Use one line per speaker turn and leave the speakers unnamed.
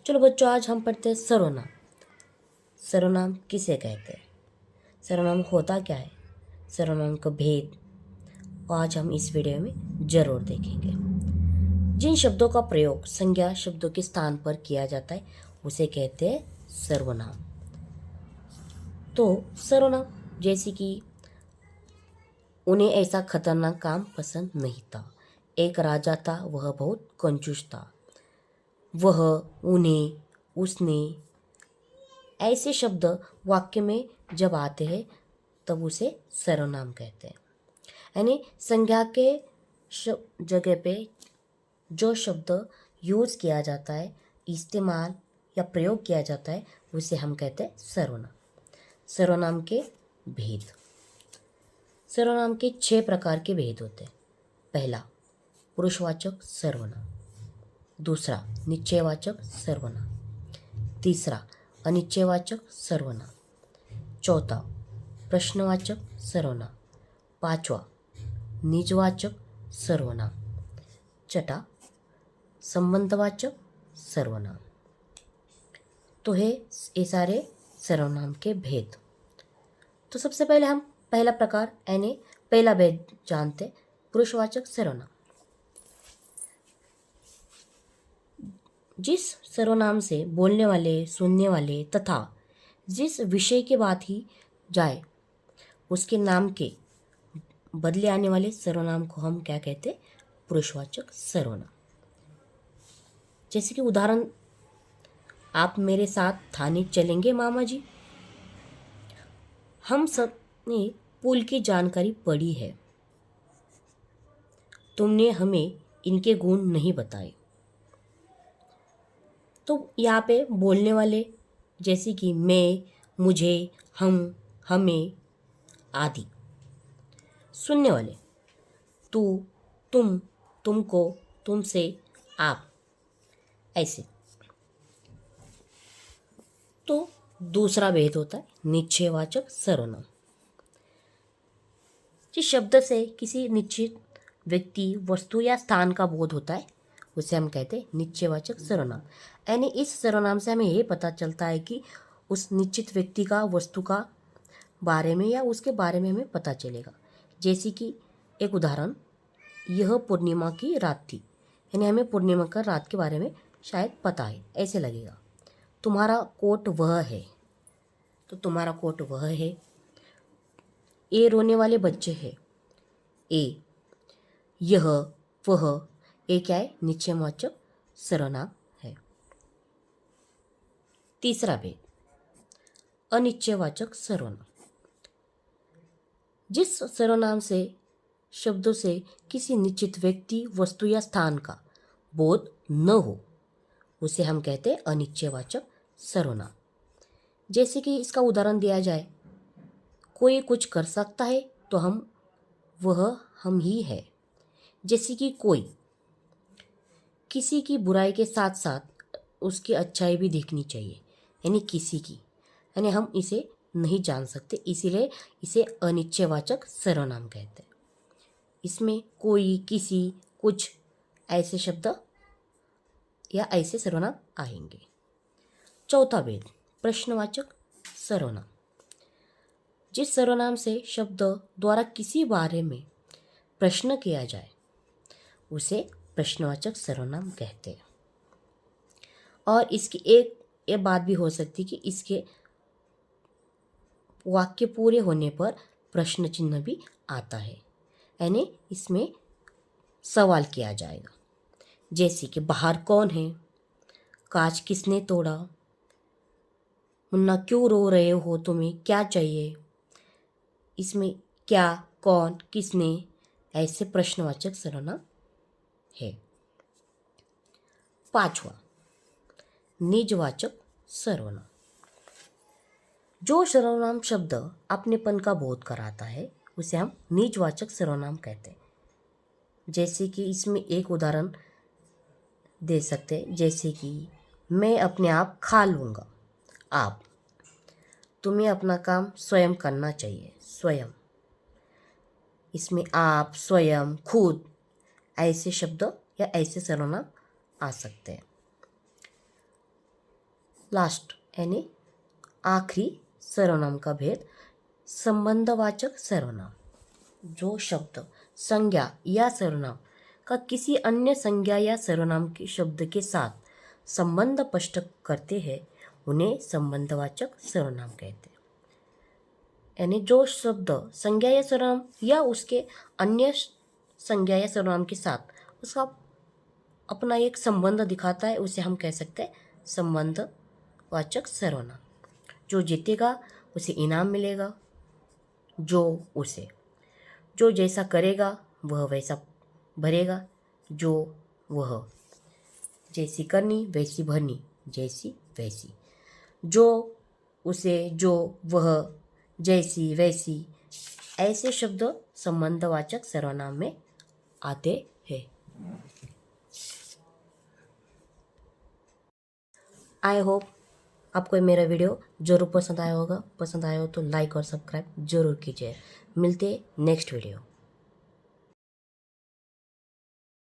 चलो बच्चों, आज हम पढ़ते हैं सर्वनाम। सर्वनाम किसे कहते हैं, सर्वनाम होता क्या है, सर्वनाम का भेद आज हम इस वीडियो में जरूर देखेंगे। जिन शब्दों का प्रयोग संज्ञा शब्दों के स्थान पर किया जाता है उसे कहते हैं सर्वनाम। तो सर्वनाम जैसे कि उन्हें ऐसा खतरनाक काम पसंद नहीं था। एक राजा था, वह बहुत कंजूस था। वह, उन्हें, उसने, ऐसे शब्द वाक्य में जब आते हैं तब उसे सर्वनाम कहते हैं। यानी संज्ञा के जगह पे जो शब्द यूज़ किया जाता है, इस्तेमाल या प्रयोग किया जाता है, उसे हम कहते हैं सर्वनाम। सर्वनाम के भेद। सर्वनाम के 6 प्रकार के भेद होते हैं। पहला, पुरुषवाचक सर्वनाम। दूसरा, निश्चयवाचक सर्वनाम। तीसरा, अनिश्चयवाचक सर्वनाम। चौथा, प्रश्नवाचक सर्वनाम। पांचवा, निजवाचक सर्वनाम। छठा, संबंधवाचक सर्वनाम। तो है ये सारे सर्वनाम के भेद। तो सबसे पहले हम पहला प्रकार यानी पहला भेद जानते, पुरुषवाचक सर्वनाम। जिस सर्वनाम से बोलने वाले, सुनने वाले तथा जिस विषय की बात ही जाए उसके नाम के बदले आने वाले सर्वनाम को हम क्या कहते हैं, पुरुषवाचक सर्वनाम। जैसे कि उदाहरण, आप मेरे साथ थाने चलेंगे मामा जी। हम सब ने पुल की जानकारी पढ़ी है, तुमने हमें इनके गुण नहीं बताए। तो यहाँ पे बोलने वाले जैसे कि मैं, मुझे, हम, हमें आदि। सुनने वाले तू, तुम, तुमको, तुमसे, आप, ऐसे। तो दूसरा भेद होता है निश्चयवाचक सर्वनाम। जिस शब्द से किसी निश्चित व्यक्ति, वस्तु या स्थान का बोध होता है उसे हम कहते हैं निश्चयवाचक सर्वनाम। यानी इस सर्वनाम से हमें ये पता चलता है कि उस निश्चित व्यक्ति का, वस्तु का बारे में या उसके बारे में हमें पता चलेगा। जैसे कि एक उदाहरण, यह पूर्णिमा की रात थी। यानी हमें पूर्णिमा का रात के बारे में शायद पता है, ऐसे लगेगा। तुम्हारा कोट वह है, तो तुम्हारा कोट वह है। ए रोने वाले बच्चे हैं, ए, यह, वह, ये क्या है, निश्चयवाचक सर्वनाम है। तीसरा भेद, अनिश्चयवाचक सर्वनाम। जिस सर्वनाम से शब्दों से किसी निश्चित व्यक्ति, वस्तु या स्थान का बोध न हो उसे हम कहते हैं अनिश्चयवाचक सर्वनाम। जैसे कि इसका उदाहरण दिया जाए, कोई कुछ कर सकता है तो वह हम ही है। जैसे कि कोई, किसी की बुराई के साथ साथ उसकी अच्छाई भी दिखनी चाहिए। यानी किसी की, यानी हम इसे नहीं जान सकते, इसीलिए इसे अनिश्चयवाचक सर्वनाम कहते हैं। इसमें कोई, किसी, कुछ ऐसे शब्द या ऐसे सर्वनाम आएंगे। चौथा भेद, प्रश्नवाचक सर्वनाम। जिस सर्वनाम से शब्द द्वारा किसी बारे में प्रश्न किया जाए उसे प्रश्नवाचक सर्वनाम कहते हैं। और इसकी एक ये बात भी हो सकती है कि इसके वाक्य पूरे होने पर प्रश्न चिन्ह भी आता है, यानी इसमें सवाल किया जाएगा। जैसे कि बाहर कौन है, कांच किसने तोड़ा, मुन्ना क्यों रो रहे हो, तुम्हें क्या चाहिए। इसमें क्या, कौन, किसने ऐसे प्रश्नवाचक सर्वनाम है। पांचवा, निजवाचक सर्वनाम। जो सर्वनाम शब्द अपनेपन का बोध कराता है उसे हम निजवाचक सर्वनाम कहते हैं। जैसे कि इसमें एक उदाहरण दे सकते हैं, जैसे कि मैं अपने आप खा लूँगा, आप, तुम्हें अपना काम स्वयं करना चाहिए, स्वयं। इसमें आप, स्वयं, खुद ऐसे शब्द या ऐसे सर्वनाम आ सकते हैं। लास्ट यानी आखिरी सर्वनाम का भेद संबंधवाचक सर्वनाम। जो शब्द संज्ञा या सर्वनाम का किसी अन्य संज्ञा या सर्वनाम के शब्द के साथ संबंध स्पष्ट करते हैं उन्हें संबंधवाचक सर्वनाम कहते हैं। यानी जो शब्द संज्ञा या सर्वनाम या उसके अन्य संज्ञा या सर्वनाम के साथ उसका अपना एक संबंध दिखाता है उसे हम कह सकते हैं संबंधवाचक सर्वनाम। जो जीतेगा उसे इनाम मिलेगा, जो जैसा करेगा वह वैसा भरेगा, वह जैसी करनी वैसी भरनी, जैसी वैसी, वह जैसी वैसी, ऐसे शब्द संबंधवाचक सर्वनाम में आते हैं। आई होप आपको मेरा वीडियो ज़रूर पसंद आया होगा। पसंद आया हो तो लाइक और सब्सक्राइब जरूर कीजिए। मिलते हैं नेक्स्ट वीडियो।